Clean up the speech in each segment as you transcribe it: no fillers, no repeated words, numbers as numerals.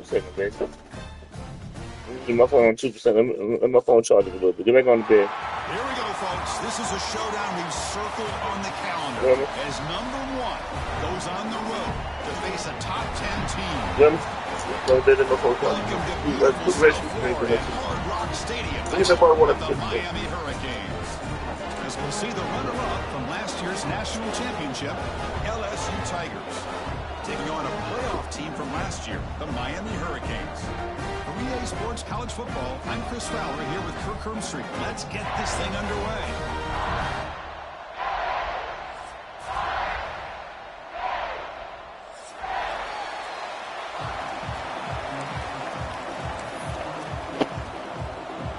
second, baby. Keep my phone on 2%. Let my phone charge a little bit. Get back on the bed. Here we go, folks. This is a showdown we've circled on the calendar as number 1 goes on the road to face a top 10 team. Welcome to beautiful Hard Rock Stadium of the Miami Hurricanes. As we'll see the runner-up from last year's national championship, LSU Tigers, taking on a playoff team from last year, the Miami Hurricanes. For EA Sports College Football, I'm Chris Fowler here with Kirk Hermstreet. Let's get this thing underway.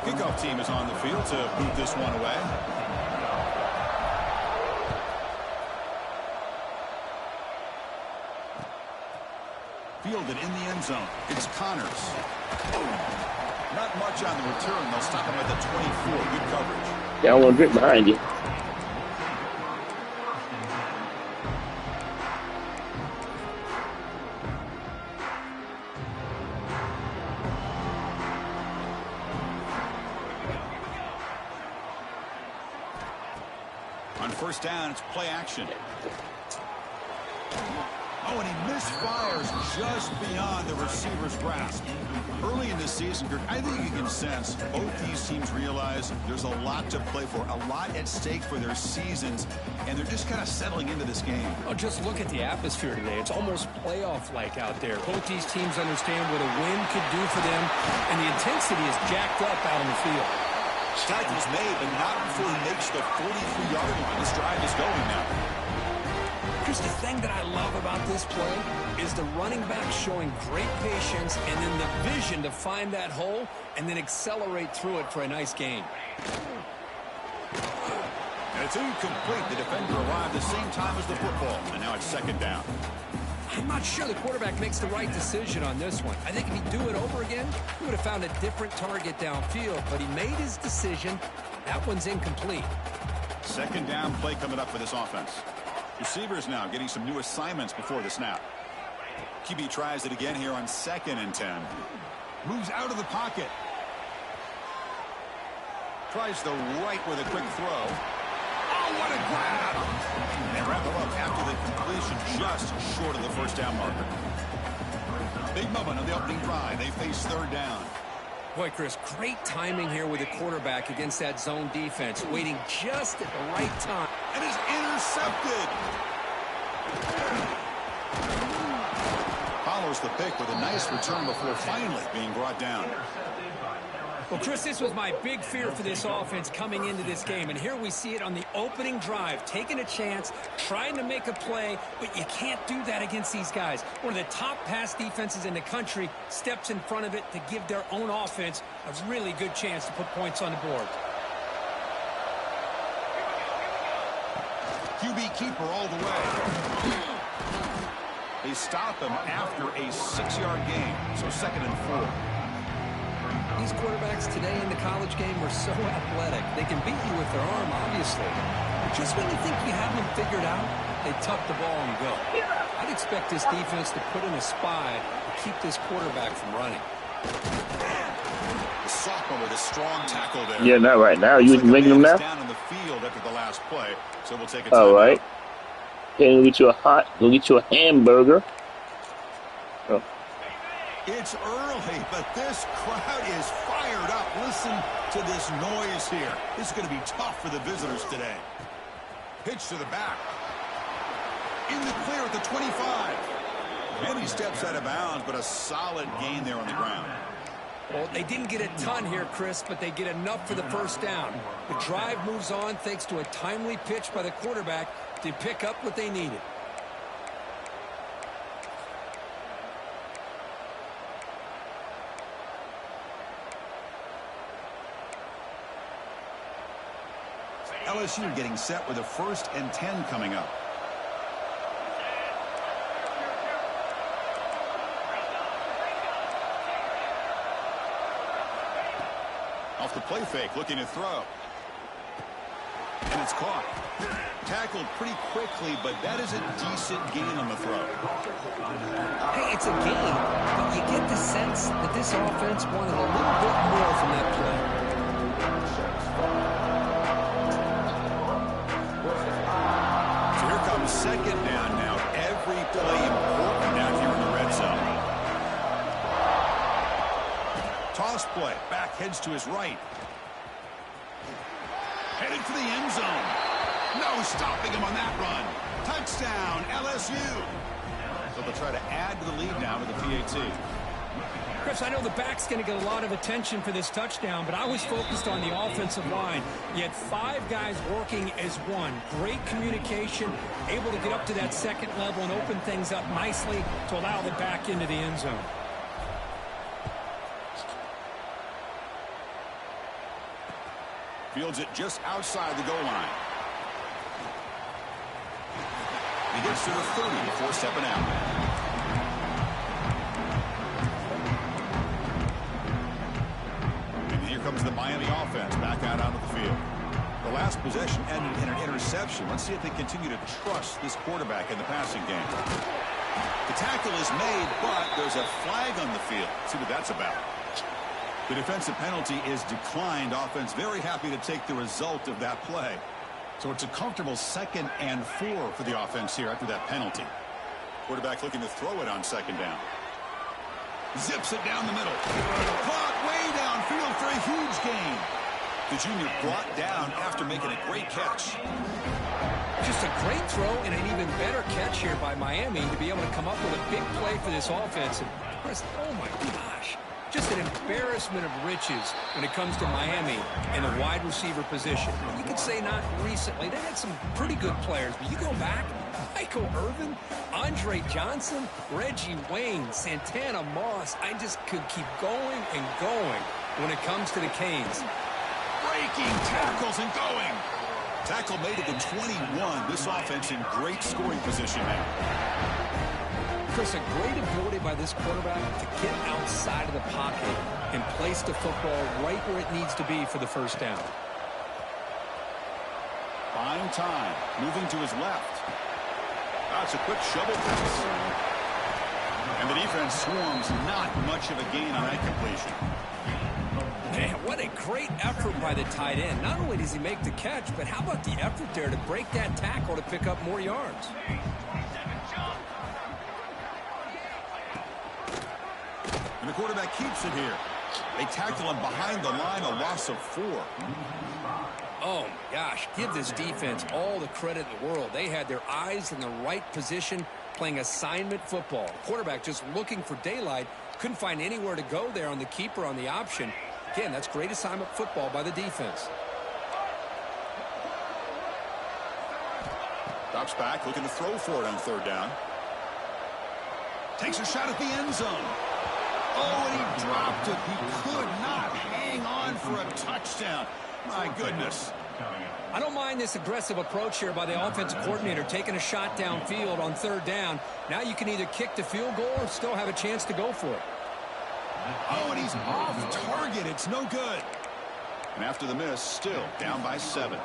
Kickoff team is on the field to boot this one away. Fielded in the end zone. It's Connors. Not much on the return. They'll stop him at the 24. Good coverage. Yeah, I want to drink behind you. On first down, it's play action. Oh, and he misfires just beyond the receiver's grasp. Early in the season, Kirk, I think you can sense both these teams realize there's a lot to play for, a lot at stake for their seasons, and they're just kind of settling into this game. Oh, just look at the atmosphere today. It's almost playoff-like out there. Both these teams understand what a win could do for them, and the intensity is jacked up out on the field. Tackle's made, but not before he makes the 43-yard line. This drive is going now. Chris, the thing that I love about this play is the running back showing great patience and then the vision to find that hole and then accelerate through it for a nice gain. And it's incomplete. The defender arrived the same time as the football, and now it's second down. I'm not sure the quarterback makes the right decision on this one. I think if he'd do it over again, he would have found a different target downfield, but he made his decision. That one's incomplete. Second down play coming up for this offense. Receivers now getting some new assignments before the snap. QB tries it again here on 2nd and 10. Moves out of the pocket. Tries the right with a quick throw. Oh, what a grab! They wrap him up after the completion just short of the first down marker. Big moment on the opening drive. They face third down. Boy, Chris, great timing here with the quarterback against that zone defense, waiting just at the right time. And is intercepted. Follows the pick with a nice return before finally being brought down. Well, Chris, this was my big fear for this offense coming into this game, and here we see it on the opening drive, taking a chance, trying to make a play, but you can't do that against these guys. One of the top pass defenses in the country steps in front of it to give their own offense a really good chance to put points on the board. QB keeper all the way. They stop him after a 6-yard gain, so 2nd and 4. These quarterbacks today in the college game are so athletic. They can beat you with their arm, obviously. But just when you think you have them figured out, they tuck the ball and go. I'd expect this defense to put in a spy to keep this quarterback from running. The sophomore with a strong tackle there. Yeah, not right now. You making them now? Down in the field after the last play, so we'll take a all right. Out. Okay, we'll get you a hamburger. Oh. It's early, but this crowd is fired up. Listen to this noise here. This is going to be tough for the visitors today. Pitch to the back. In the clear at the 25. And he steps out of bounds, but a solid gain there on the ground. Well, they didn't get a ton here, Chris, but they get enough for the first down. The drive moves on thanks to a timely pitch by the quarterback to pick up what they needed. LSU getting set with a 1st and 10 coming up. Off the play fake, looking to throw. And It's caught. Tackled pretty quickly, but that is a decent gain on the throw. Hey, it's a gain, but you get the sense that this offense wanted a little bit more from that play. So here comes second down now. Every play important down here in the red zone. Toss play. Back heads to his right. Headed for the end zone. No stopping him on that run. Touchdown, LSU. So they'll try to add to the lead now with the PAT. Chris, I know the back's going to get a lot of attention for this touchdown, but I was focused on the offensive line. You had 5 guys working as one. Great communication, able to get up to that second level and open things up nicely to allow the back into the end zone. Fields it just outside the goal line. He gets to the 30 before stepping out. And here comes the Miami offense back out onto the field. The last possession ended in an interception. Let's see if they continue to trust this quarterback in the passing game. The tackle is made, but there's a flag on the field. Let's see what that's about. The defensive penalty is declined. Offense very happy to take the result of that play. So it's a comfortable 2nd and 4 for the offense here after that penalty. Quarterback looking to throw it on 2nd down. Zips it down the middle. Caught way downfield for a huge gain. The junior brought down after making a great catch. Just a great throw and an even better catch here by Miami to be able to come up with a big play for this offense. And Chris, oh my gosh. Just an embarrassment of riches when it comes to Miami in the wide receiver position. You could say not recently. They had some pretty good players, but you go back, Michael Irvin, Andre Johnson, Reggie Wayne, Santana Moss. I just could keep going and going when it comes to the Canes. Breaking tackles and going. Tackle made at the 21. This offense in great scoring position now. Chris, a great ability by this quarterback to get outside of the pocket and place the football right where it needs to be for the first down. Buying time. Moving to his left. That's a quick shovel pass. And the defense swarms. Not much of a gain on that completion. Man, what a great effort by the tight end. Not only does he make the catch, but how about the effort there to break that tackle to pick up more yards? And the quarterback keeps it here. They tackle him behind the line, a loss of 4. Oh, my gosh. Give this defense all the credit in the world. They had their eyes in the right position, playing assignment football. Quarterback just looking for daylight. Couldn't find anywhere to go there on the keeper on the option. Again, that's great assignment football by the defense. Drops back, looking to throw for it on 3rd down. Takes a shot at the end zone. Oh, and he dropped it. He could not hang on for a touchdown. My goodness. I don't mind this aggressive approach here by the offensive coordinator, taking a shot downfield on 3rd down. Now you can either kick the field goal or still have a chance to go for it. Oh, and he's off target. It's no good. And after the miss, still down by 7.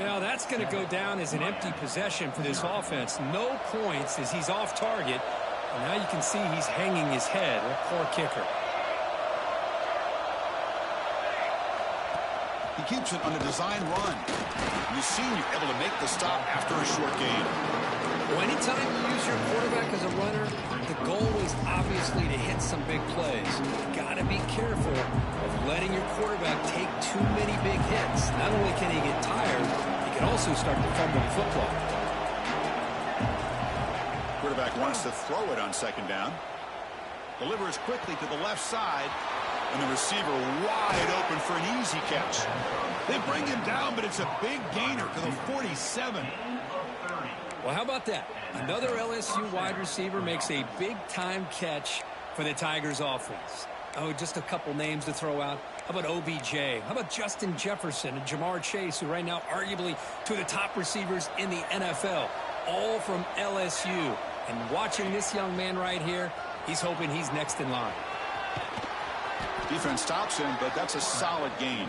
Now that's going to go down as an empty possession for this offense. No points as he's off target. And now you can see he's hanging his head. A poor kicker. He keeps it on a design run. You see you're able to make the stop after a short gain. Well, anytime you use your quarterback as a runner, the goal is obviously to hit some big plays. You've got to be careful of letting your quarterback take too many big hits. Not only can he get tired, he can also start to fumble the football. Quarterback wants to throw it on 2nd down. Delivers quickly to the left side. And the receiver wide open for an easy catch. They bring him down, but it's a big gainer to the 47. Well, how about that? Another LSU wide receiver makes a big-time catch for the Tigers offense. Oh, just a couple names to throw out. How about OBJ? How about Justin Jefferson and Jamar Chase, who right now arguably two of the top receivers in the NFL, all from LSU. And watching this young man right here, he's hoping he's next in line. Defense stops him, but that's a solid gain.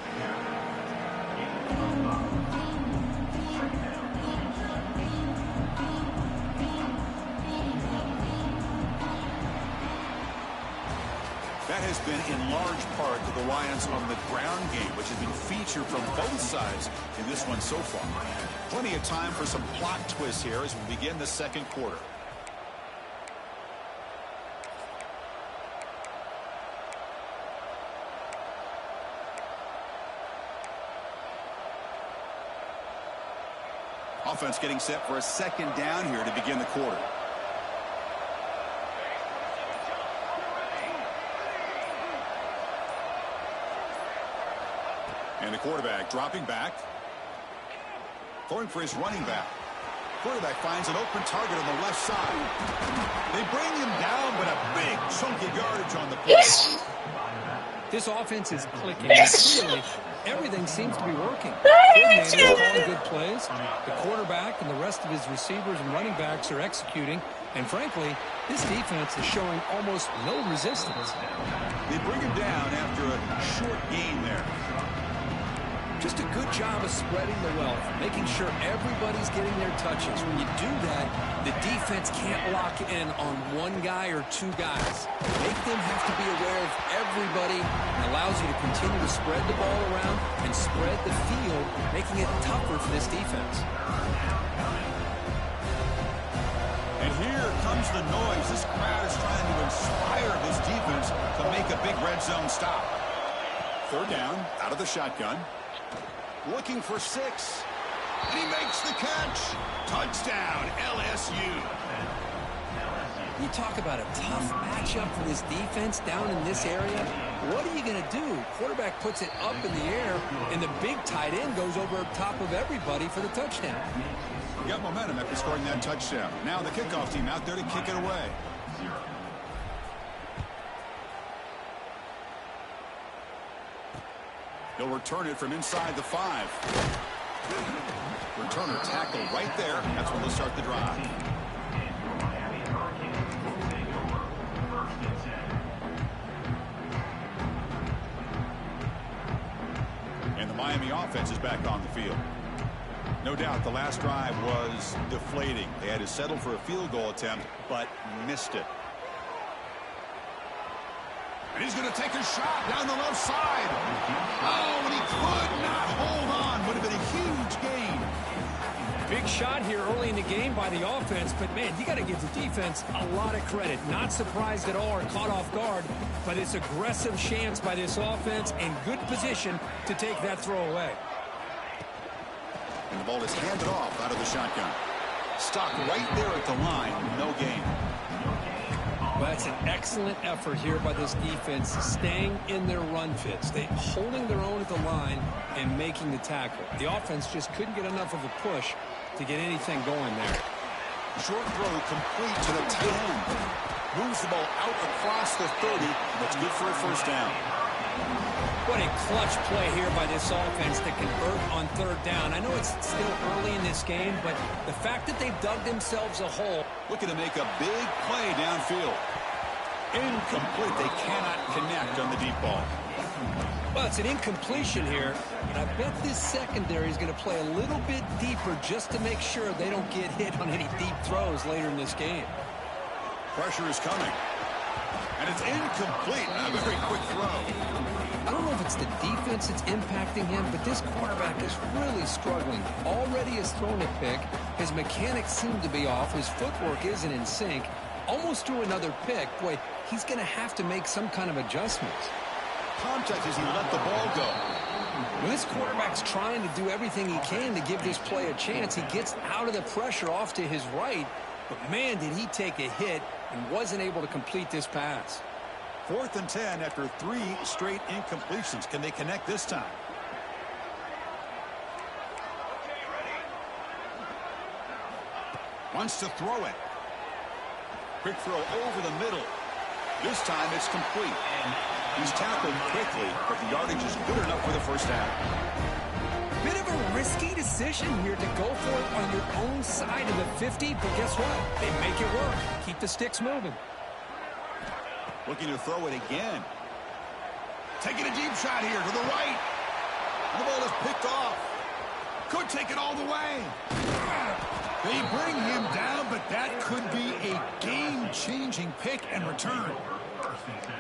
That has been in large part to the reliance on the ground game, which has been featured from both sides in this one so far. Plenty of time for some plot twists here as we begin the second quarter. Offense getting set for a second down here to begin the quarter. And the quarterback dropping back. Throwing for his running back. Quarterback finds an open target on the left side. They bring him down, but a big chunk of yardage on the play. Yes. This offense is clicking. Yes. Clearly, everything seems to be working. Coordinators calling good plays. The quarterback and the rest of his receivers and running backs are executing. And frankly, this defense is showing almost no resistance. They bring him down after a short gain there. Just a good job of spreading the wealth, making sure everybody's getting their touches. When you do that, the defense can't lock in on one guy or two guys. Make them have to be aware of everybody and allows you to continue to spread the ball around and spread the field, making it tougher for this defense. And here comes the noise. This crowd is trying to inspire this defense to make a big red zone stop. Third down, out of the shotgun. Looking for 6. And he makes the catch. Touchdown, LSU. You talk about a tough matchup for this defense down in this area. What are you going to do? Quarterback puts it up in the air, and the big tight end goes over top of everybody for the touchdown. Got momentum after scoring that touchdown. Now the kickoff team out there to kick it away. He'll return it from inside the 5. Returner tackle right there. That's when they'll start the drive. And the Miami offense is back on the field. No doubt the last drive was deflating. They had to settle for a field goal attempt, but missed it. And he's going to take a shot down the left side. Oh, and he could not hold on. Would have been a huge gain. Big shot here early in the game by the offense, but man, you got to give the defense a lot of credit. Not surprised at all or caught off guard, but it's aggressive chance by this offense and good position to take that throw away. And the ball is handed off out of the shotgun. Stopped right there at the line. No gain. Well, that's an excellent effort here by this defense, staying in their run fits. They holding their own at the line and making the tackle. The offense just couldn't get enough of a push to get anything going there. Short throw complete to the tight end. Moves the ball out across the 30. That's good for a first down. What a clutch play here by this offense to convert on third down. I know it's still early in this game, but the fact that they've dug themselves a hole. Looking to make a big play downfield. Incomplete. They cannot connect on the deep ball. Well, it's an incompletion here, but I bet this secondary is going to play a little bit deeper just to make sure they don't get hit on any deep throws later in this game. Pressure is coming. And it's incomplete. A very quick throw. I don't know if it's the defense that's impacting him, but this quarterback is really struggling. Already has thrown a pick. His mechanics seem to be off. His footwork isn't in sync. Almost threw another pick. Boy, he's going to have to make some kind of adjustments. Contact as he let the ball go. When this quarterback's trying to do everything he can to give this play a chance, he gets out of the pressure off to his right. But, man, did he take a hit and wasn't able to complete this pass. 4th and 10 after 3 straight incompletions. Can they connect this time? Wants to throw it. Quick throw over the middle. This time it's complete. He's tackled quickly, but the yardage is good enough for the first down. Bit of a risky decision here to go for it on your own side of the 50, but guess what? They make it work. Keep the sticks moving. Looking to throw it again. Taking a deep shot here to the right. And the ball is picked off. Could take it all the way. They bring him down, but that could be a game-changing pick and return.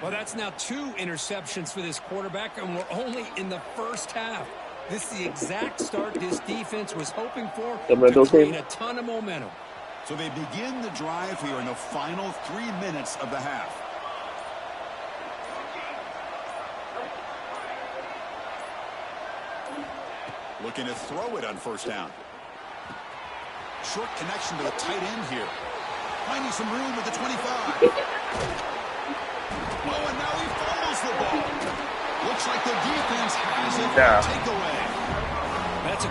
Well, that's now 2 interceptions for this quarterback, and we're only in the first half. This is the exact start this defense was hoping for to create a ton of momentum. So they begin the drive here in the final 3 minutes of the half. Looking to throw it on first down. Short connection to the tight end here. Finding some room with the 25. Oh, and now he fumbles the ball. Looks like the defense has it for a takeaway. That's a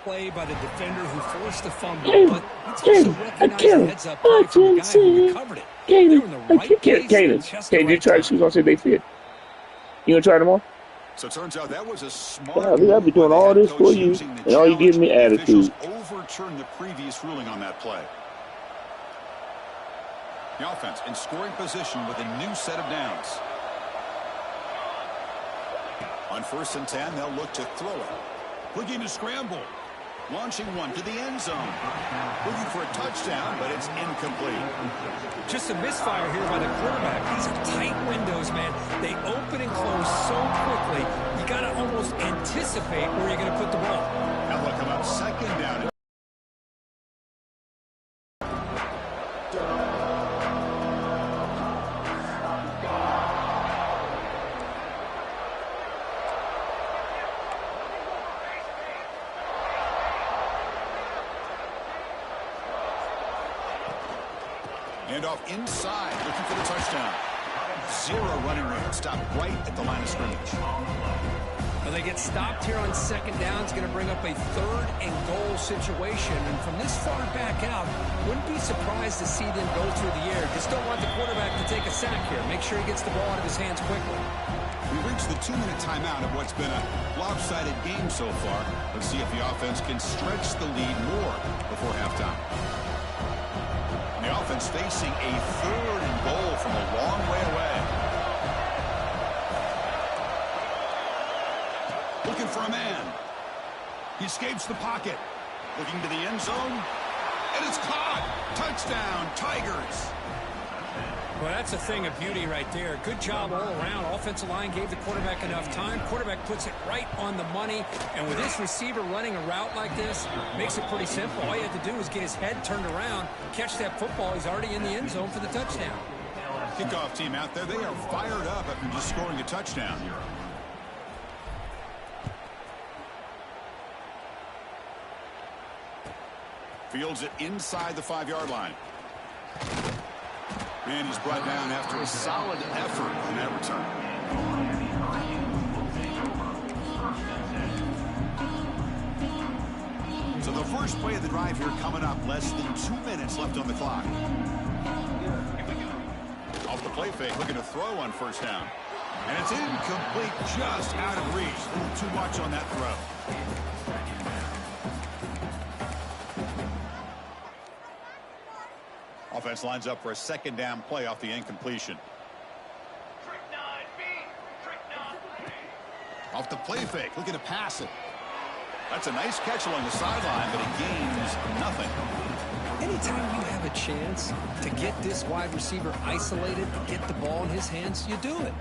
play by the defender who forced the fumble, but it's also recognized the heads-up play from the guy who recovered it. They were in the right place, just the right time. She's gonna say they fit. You gonna try them on? So it turns out that was a smart. I'll be doing all this for you, and all you giving me attitude. Overturned the previous ruling on that play. The offense in scoring position with a new set of downs. On 1st and 10, they'll look to throw it. Looking to scramble. Launching one to the end zone. Looking for a touchdown, but it's incomplete. Just a misfire here by the quarterback. These are tight windows, man. They open and close so quickly, you got to almost anticipate where you're going to put the ball. Now they'll come up 2nd down. And off inside, looking for the touchdown. 0 running room. Stopped right at the line of scrimmage. Well, they get stopped here on 2nd down. It's going to bring up a 3rd and goal situation. And from this far back out, wouldn't be surprised to see them go through the air. Just don't want the quarterback to take a sack here. Make sure he gets the ball out of his hands quickly. We reached the 2-minute timeout of what's been a lopsided game so far. Let's see if the offense can stretch the lead more before halftime. The offense facing a 3rd and goal from a long way away. Looking for a man. He escapes the pocket. Looking to the end zone. And it's caught. Touchdown, Tigers. Well, that's a thing of beauty right there. Good job all around. Offensive line gave the quarterback enough time. Quarterback puts it right on the money. And with this receiver running a route like this, makes it pretty simple. All you have to do is get his head turned around, catch that football. He's already in the end zone for the touchdown. Kickoff team out there. They are fired up after just scoring a touchdown. Fields it inside the 5-yard line. And he's brought down after a solid effort on that return. So the first play of the drive here coming up. Less than 2 minutes left on the clock. Off the play fake, looking to throw on 1st down. And it's incomplete, just out of reach. A little too much on that throw. Offense lines up for a 2nd down play off the incompletion. Off the play fake, looking to pass it. That's a nice catch along the sideline, but it gains nothing. Anytime you have a chance to get this wide receiver isolated, to get the ball in his hands, you do it.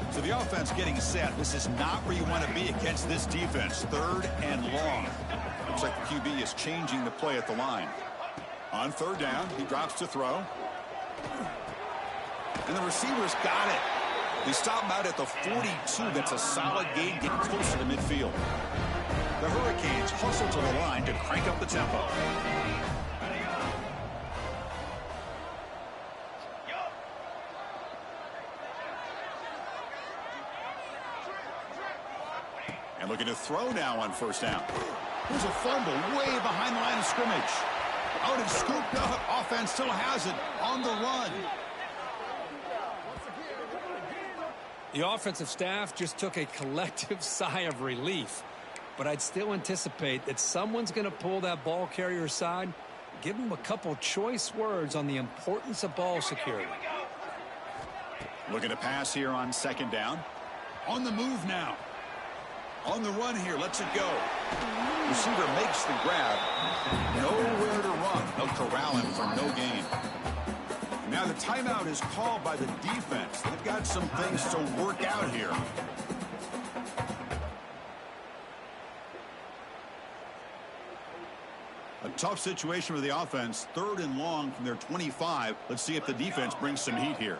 So the offense getting set. This is not where you want to be against this defense. 3rd and long. Looks like the QB is changing the play at the line. On 3rd down, he drops to throw. And the receiver's got it. They stop him out at the 42. That's a solid gain, getting closer to midfield. The Hurricanes hustle to the line to crank up the tempo. And looking to throw now on 1st down. There's a fumble way behind the line of scrimmage. Out and scooped up. Offense still has it on the run. The offensive staff just took a collective sigh of relief. But I'd still anticipate that someone's going to pull that ball carrier aside, give him a couple choice words on the importance of ball security. Looking to pass here on 2nd down. On the move now. On the run here, lets it go. Receiver makes the grab. Nowhere to run. They'll corral him for no gain. Now the timeout is called by the defense. They've got some things to work out here. A tough situation for the offense. 3rd and long from their 25. Let's see if the defense brings some heat here.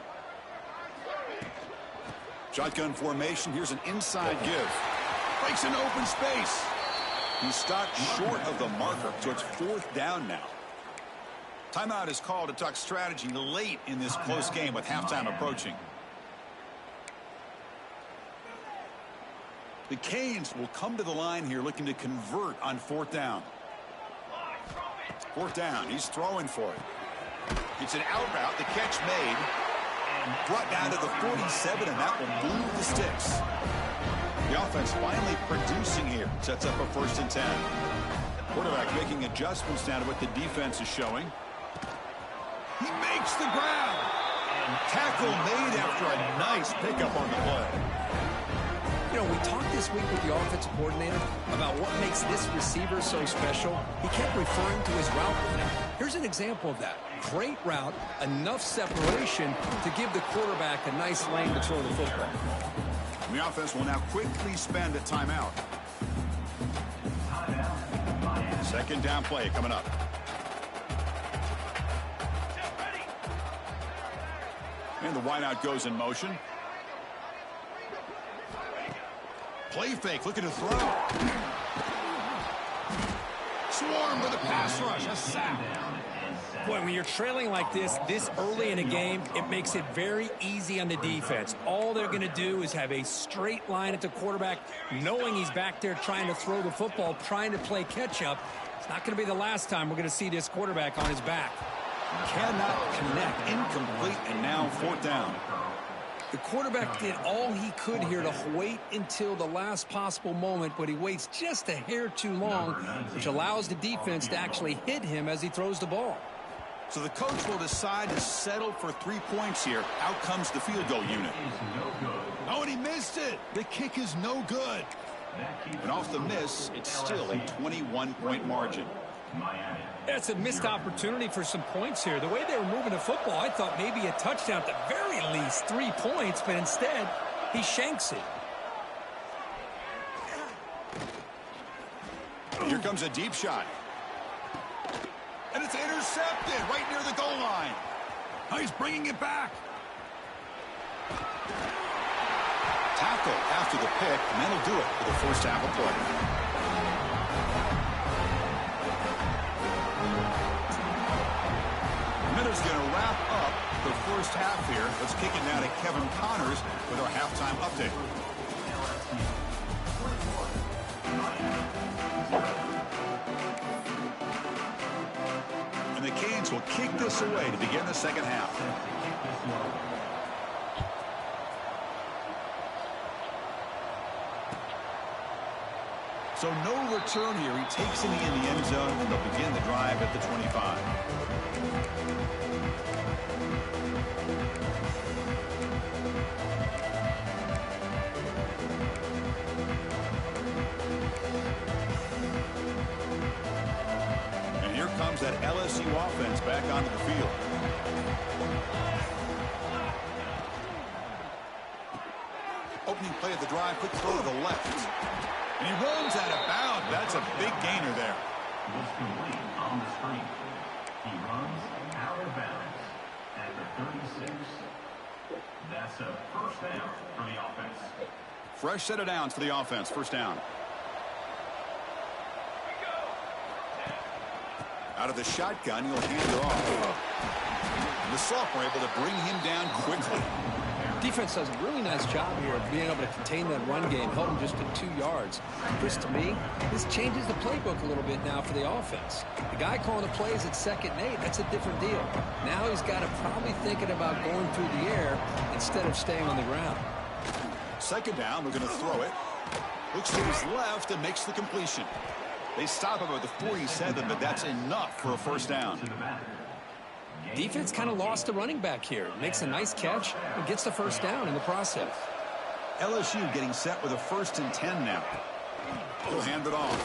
Shotgun formation. Here's an inside give. Breaks an open space. He's stopped short of the marker, so it's 4th down now. Timeout is called to talk strategy late in this close game with halftime approaching. The Canes will come to the line here looking to convert on 4th down. 4th down. He's throwing for it. It's an out route. The catch made. Brought down to the 47, and that will move the sticks. The offense finally producing here. Sets up a 1st and 10. Quarterback making adjustments down to what the defense is showing. He makes the grab. Tackle made after a nice pickup on the play. You know, we talked this week with the offensive coordinator about what makes this receiver so special. He kept referring to his route running. Here's an example of that. Great route, enough separation to give the quarterback a nice lane to throw the football. The offense will now quickly spend a timeout. 2nd down play coming up. And the wideout goes in motion. Play fake, looking to throw. Swarm for the pass rush, a sack. Boy, when you're trailing like this early in a game, it makes it very easy on the defense. All they're going to do is have a straight line at the quarterback, knowing he's back there trying to throw the football, trying to play catch-up. It's not going to be the last time we're going to see this quarterback on his back. Cannot connect, incomplete, and now 4th down. The quarterback did all he could here to wait until the last possible moment, but he waits just a hair too long, which allows the defense to actually hit him as he throws the ball. So the coach will decide to settle for 3 points here. Out comes the field goal unit. Oh, and he missed it. The kick is no good. And off the miss, it's still a 21-point margin. That's a missed opportunity for some points here. The way they were moving the football, I thought maybe a touchdown, at the very least 3 points, but instead, he shanks it. Here comes a deep shot. And it's intercepted right near the goal line. Oh, he's bringing it back. Tackle after the pick, and that'll do it for the first half of play. Minutes going to wrap up the first half here. Let's kick it now to Kevin Connors with our halftime update. And the Canes will kick this away to begin the second half. So no return here. He takes it in the end zone, and they'll begin the drive at the 25. And here comes that LSU offense back onto the field. Opening play of the drive, quick throw to the left. And he runs out of bounds. That's a big gainer there. Was complete on the screen. He runs out of bounds at the 36. That's a first down for the offense. Fresh set of downs for the offense. First down. Out of the shotgun, he'll hand it off. And the sophomore able to bring him down quickly. Defense does a really nice job here of being able to contain that run game, held him just at 2 yards. Chris, to me, this changes the playbook a little bit now for the offense. The guy calling the plays at 2nd and 8, that's a different deal. Now he's got to probably thinking about going through the air instead of staying on the ground. Second down, we're going to throw it. Looks to his left and makes the completion. They stop him at the 47, but that's enough for a first down. Defense kind of lost the running back here. Makes a nice catch and gets the first down in the process. LSU getting set with a 1st and 10 now. He'll hand it off.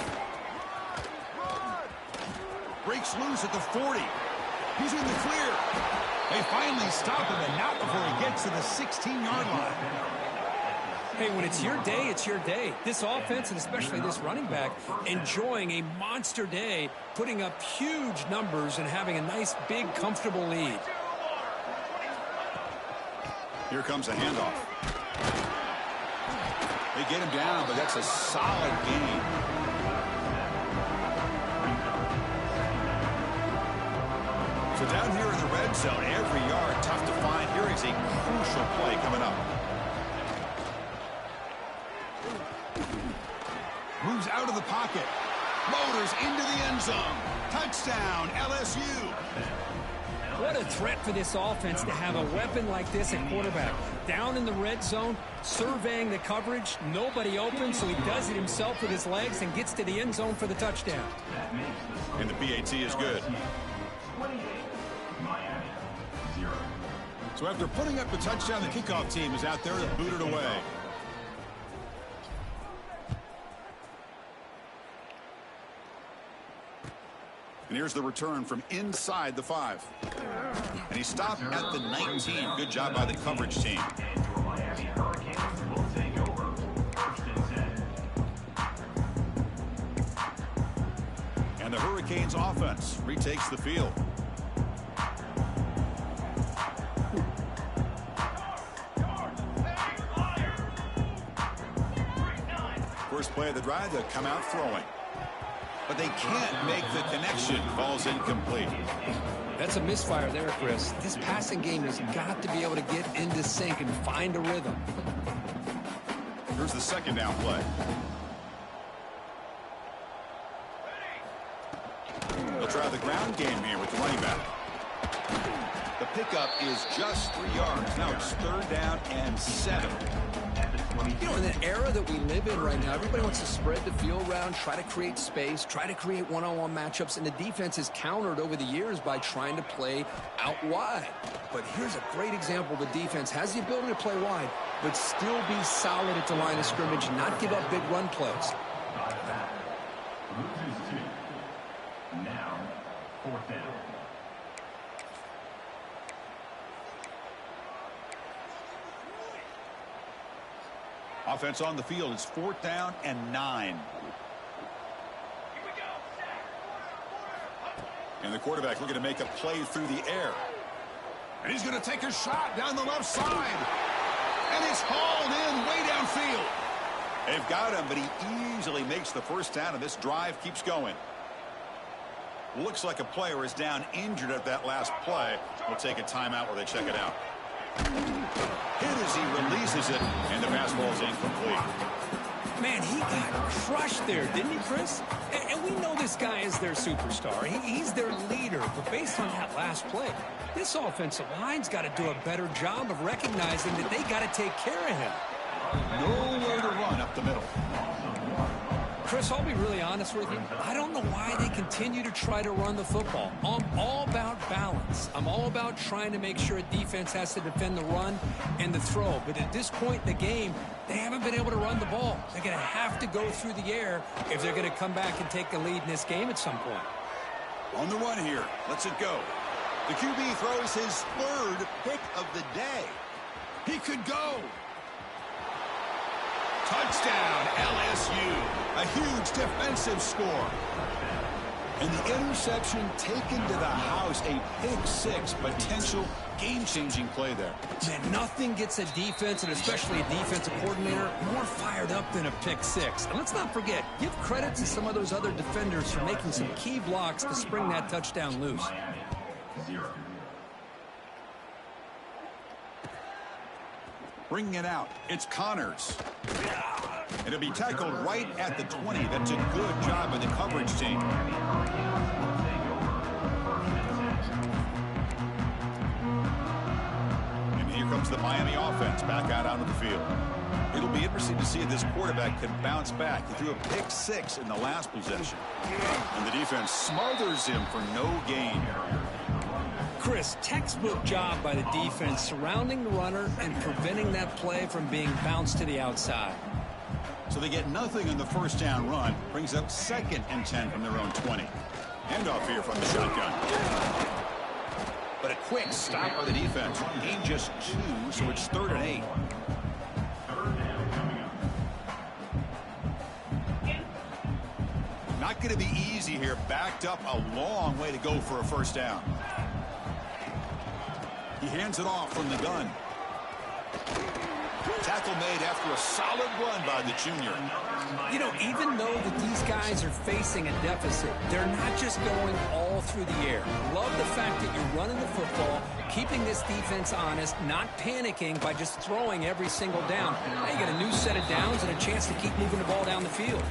Breaks loose at the 40. He's in the clear. They finally stop him, and not before he gets to the 16-yard line. Hey, when it's your day, it's your day. This offense, and especially this running back, enjoying a monster day, putting up huge numbers and having a nice, big, comfortable lead. Here comes a handoff. They get him down, but that's a solid gain. So down here in the red zone, every yard tough to find. Here is a crucial play coming up. Moves out of the pocket. Motors into the end zone. Touchdown, LSU. What a threat for this offense to have a weapon like this at quarterback. Down in the red zone, surveying the coverage, nobody open, so he does it himself with his legs and gets to the end zone for the touchdown. And the PAT is good. So after putting up the touchdown, the kickoff team is out there to boot it away. And here's the return from inside the 5. And he stopped at the 19. Good job by the coverage team. And the Hurricanes offense retakes the field. First play of the drive, they'll come out throwing. But they can't make the connection. Falls incomplete. That's a misfire there, Chris. This passing game has got to be able to get into sync and find a rhythm. Here's the second down play. They'll try the ground game here with the running back. The pickup is just 3 yards. Now it's 3rd down and 7. You know, in the era that we live in right now, everybody wants to spread the field around, try to create space, try to create one-on-one matchups, and the defense is countered over the years by trying to play out wide. But here's a great example. The defense has the ability to play wide, but still be solid at the line of scrimmage, not give up big run plays. Now, 4th down. Offense on the field. It's 4th down and 9. And the quarterback looking to make a play through the air. And he's going to take a shot down the left side. And it's hauled in way downfield. They've got him, but he easily makes the first down, and this drive keeps going. Looks like a player is down injured at that last play. We'll take a timeout while they check it out. Hit as he releases it, and the pass ball is incomplete. Man, he got crushed there, didn't he, Chris? And we know this guy is their superstar. He's their leader. But based on that last play, this offensive line's got to do a better job of recognizing that they got to take care of him. Nowhere to run up the middle. Chris, I'll be really honest with you. I don't know why they continue to try to run the football. I'm all about balance. I'm all about trying to make sure a defense has to defend the run and the throw. But at this point in the game, they haven't been able to run the ball. They're going to have to go through the air if they're going to come back and take the lead in this game at some point. On the run here. Let's it go. The QB throws his 3rd pick of the day. He could go. Touchdown, LSU. A huge defensive score. And the interception taken to the house. A pick-6 potential game-changing play there. Man, nothing gets a defense, and especially a defensive coordinator, more fired up than a pick-6. And let's not forget, give credit to some of those other defenders for making some key blocks to spring that touchdown loose. Bringing it out, it's Connors. It'll be tackled right at the 20. That's a good job by the coverage team. And here comes the Miami offense back out onto the field. It'll be interesting to see if this quarterback can bounce back. He threw a pick-6 in the last possession. And the defense smothers him for no gain. Chris, textbook job by the defense surrounding the runner and preventing that play from being bounced to the outside. So they get nothing on the first down run. Brings up 2nd and 10 from their own 20. Handoff here from the shotgun. But a quick stop by the defense. Gain just 2, so it's 3rd and 8. Not going to be easy here. Backed up a long way to go for a first down. He hands it off from the gun. Tackle made after a solid run by the junior. You know, even though that these guys are facing a deficit, they're not just going all through the air. Love the fact that you're running the football, keeping this defense honest, not panicking by just throwing every single down. Now you get a new set of downs and a chance to keep moving the ball down the field.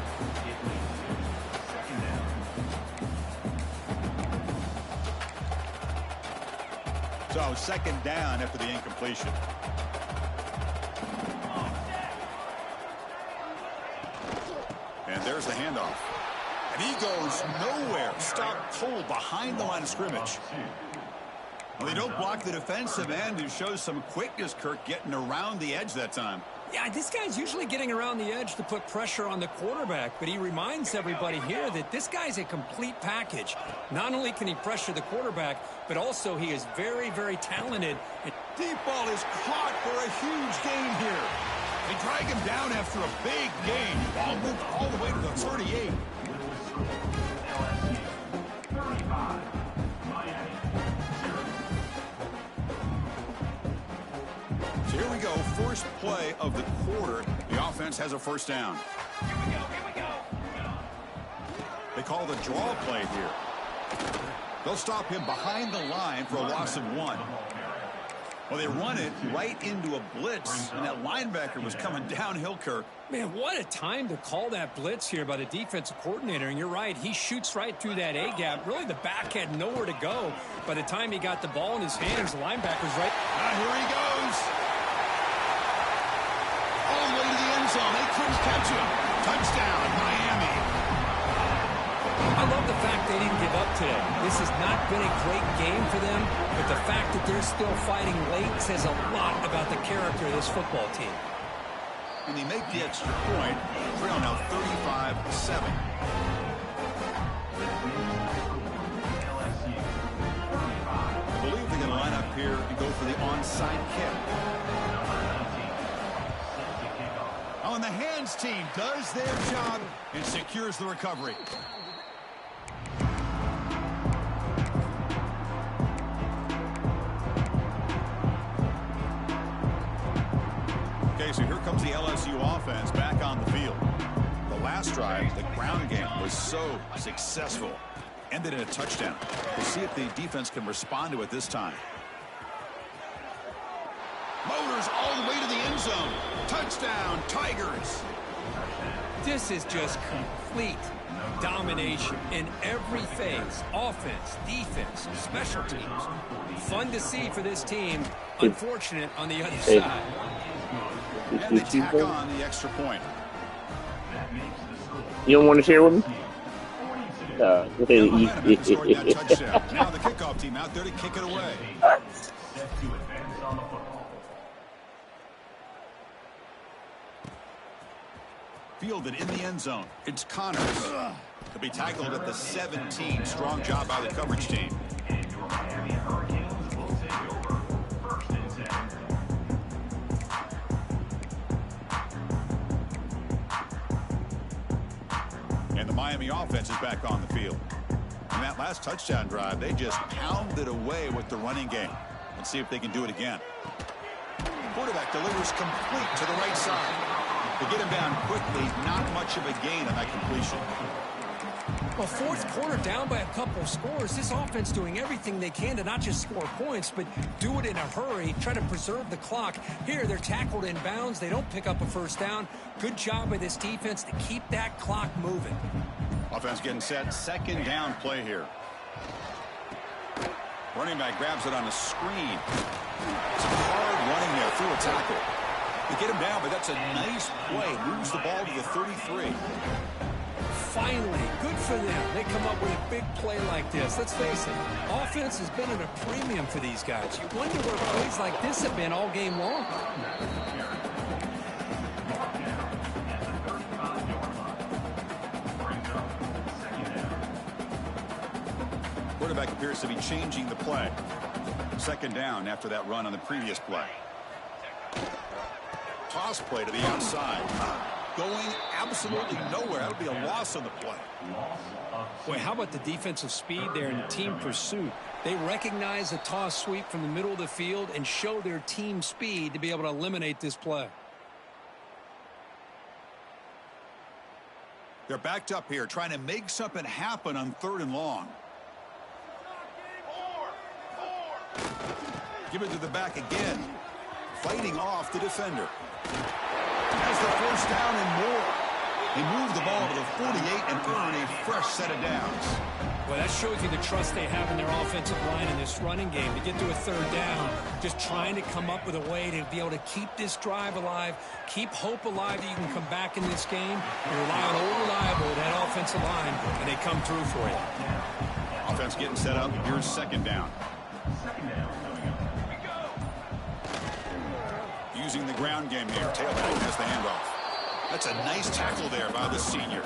So 2nd down after the incompletion. And there's the handoff. And he goes nowhere. Stopped cold behind the line of scrimmage. Well, they don't block the defensive end, who shows some quickness, Kirk, getting around the edge that time. Yeah, this guy's usually getting around the edge to put pressure on the quarterback, but he reminds everybody here that this guy's a complete package. Not only can he pressure the quarterback, but also he is very, very talented. Deep ball is caught for a huge gain here. They drag him down after a big gain. Ball moved all the way to the 38. So here we go. First play of the quarter. The offense has a first down. Here we go. They call the draw play here. They'll stop him behind the line for a loss of 1. Well, they run it right into a blitz, and that linebacker was coming downhill, Kirk. Man, what a time to call that blitz here by the defensive coordinator. And you're right, he shoots right through that A-gap. Really, the back had nowhere to go. By the time he got the ball in his hands, the linebacker's right. Here he goes. All the way to the end zone. They couldn't catch him. Touchdown, Miami. I love the fact they didn't give up today. This has not been a great game for them, but the fact that they're still fighting late says a lot about the character of this football team. And they make the extra point. Trail now 35-7. I believe they're going to line up here and go for the onside kick. Oh, and the hands team does their job and secures the recovery. Okay, so here comes the LSU offense back on the field. The last drive, the ground game, was so successful. Ended in a touchdown. We'll see if the defense can respond to it this time. Motors all the way to the end zone. Touchdown, Tigers. This is just complete domination in every phase. Offense, defense, special teams. Fun to see for this team. Unfortunate on the other side. And they tack on the extra point. You don't want to share with me? Now the kickoff team out there to kick it away. Fielded in the end zone. It's Connors. To be tackled at the 17. Strong job by the coverage team. And the Miami offense is back on the field. In that last touchdown drive, they just pounded away with the running game. Let's see if they can do it again. Quarterback delivers complete to the right side. To get him down quickly, not much of a gain on that completion. Well, fourth quarter down by a couple of scores. This offense doing everything they can to not just score points, but do it in a hurry, try to preserve the clock. Here, they're tackled in bounds. They don't pick up a first down. Good job by this defense to keep that clock moving. Offense getting set. Second down play here. Running back grabs it on a screen. Some hard running there through a tackle. They get him down, but that's a nice play. Moves the ball to the 33. Finally, good for them. They come up with a big play like this. Let's face it, offense has been at a premium for these guys. You wonder where plays like this have been all game long. quarterback appears to be changing the play. Second down after that run on the previous play. Toss play to the outside. Going absolutely nowhere. That'll be a loss on the play. Boy, how about the defensive speed there in team pursuit? They recognize the toss sweep from the middle of the field and show their team speed to be able to eliminate this play. They're backed up here trying to make something happen on 3rd and long. Give it to the back again. Fighting off the defender. Has the first down and more. He moved the ball to the 48 and earned a fresh set of downs. Well, that shows you the trust they have in their offensive line in this running game. To get to a 3rd down, just trying to come up with a way to be able to keep this drive alive, keep hope alive that you can come back in this game. You rely on old reliable, that offensive line, and they come through for you. Offense getting set up. Here's 2nd down. Using the ground game here. Tailback has the handoff. That's a nice tackle there by the senior.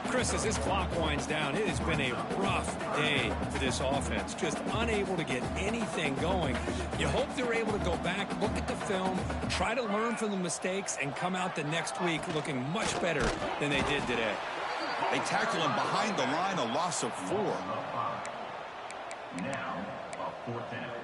Chris, as this clock winds down, it has been a rough day for this offense. Just unable to get anything going. You hope they're able to go back, look at the film, try to learn from the mistakes, and come out the next week looking much better than they did today. They tackle him behind the line, a loss of 4. Now, a 4th down.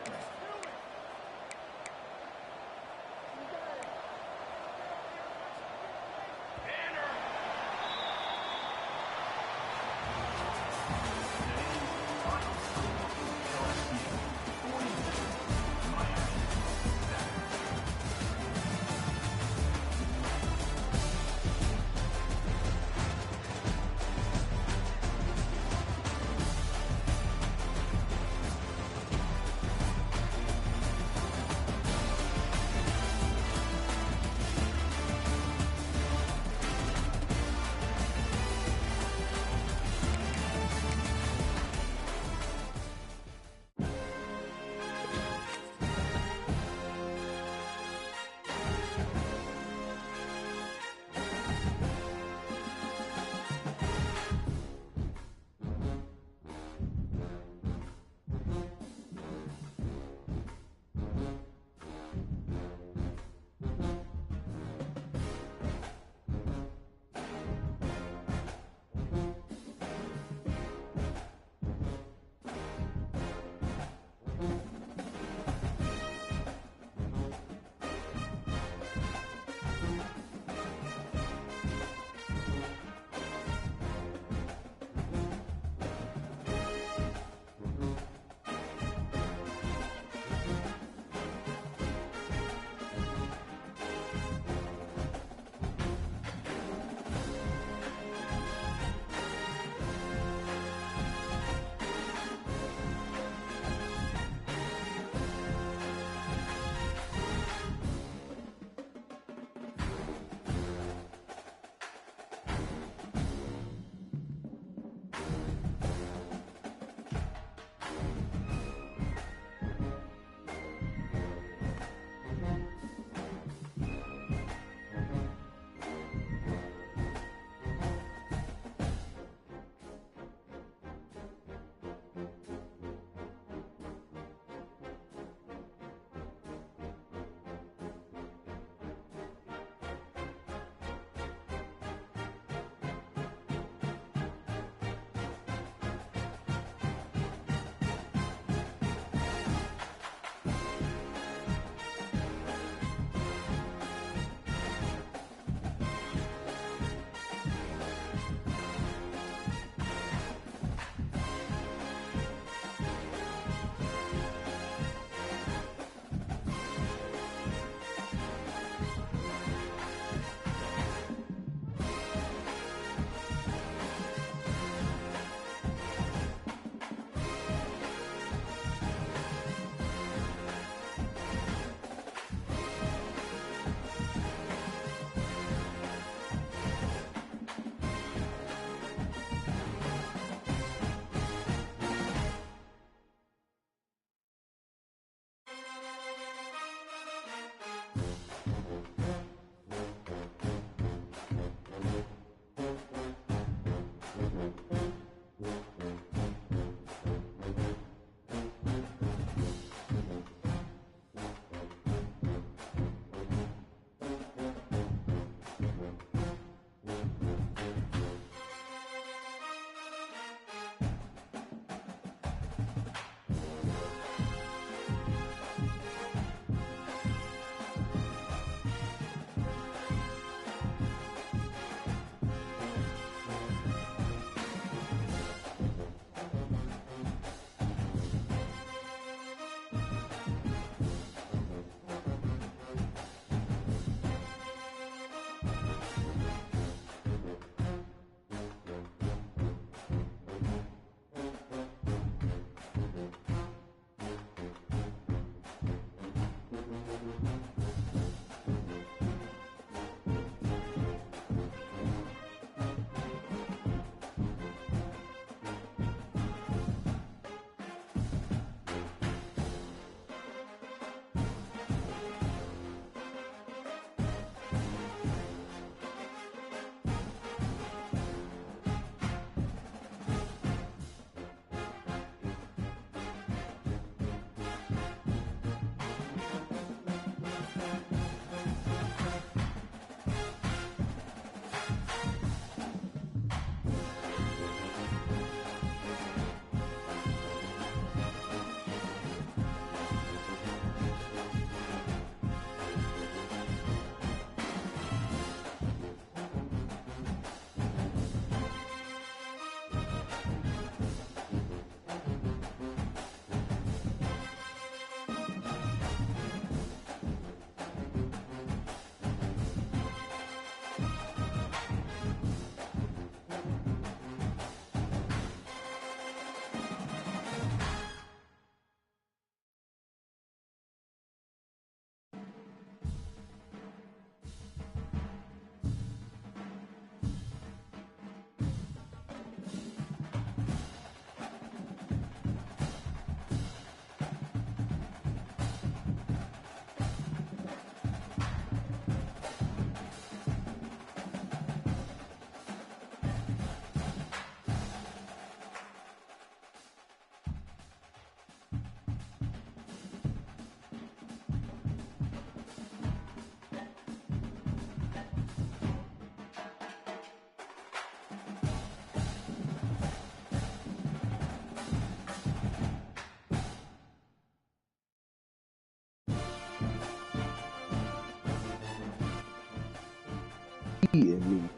Eating me.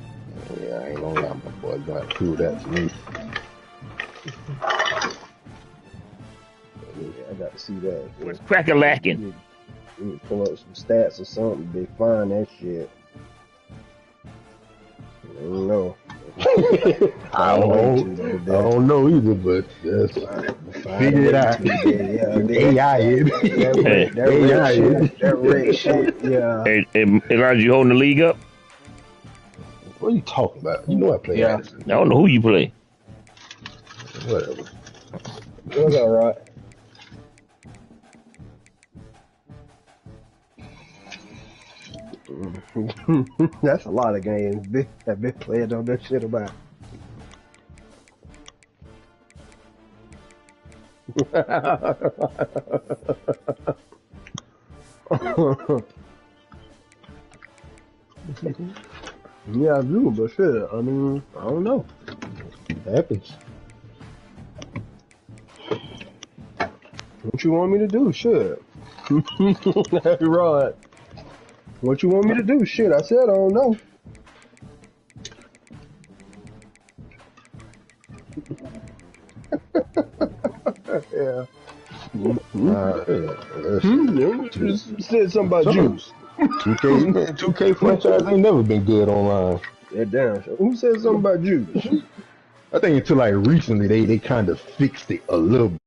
Yeah, I ain't gonna lie, my boy got to prove that to me. Yeah, I got to see that. What's crack-a-lacking? We need to pull up some stats or something. They find that shit. I don't know. I don't know either, but just figure it out. AI it. That red shit, yeah. Hey, Elijah, you holding the league up? What are you talking about? You know I play Addison. I don't know who you play. Whatever. It was alright. That's a lot of games I've been playing on that shit about. Yeah, I do, but shit, I mean, I don't know. It happens. What you want me to do? Shit. Right. What you want me to do? Shit, I said I don't know. Yeah. You said something about juice. 2K franchise ain't never been good online. Yeah, damn. Who said something about juice? I think until like recently they kind of fixed it a little bit.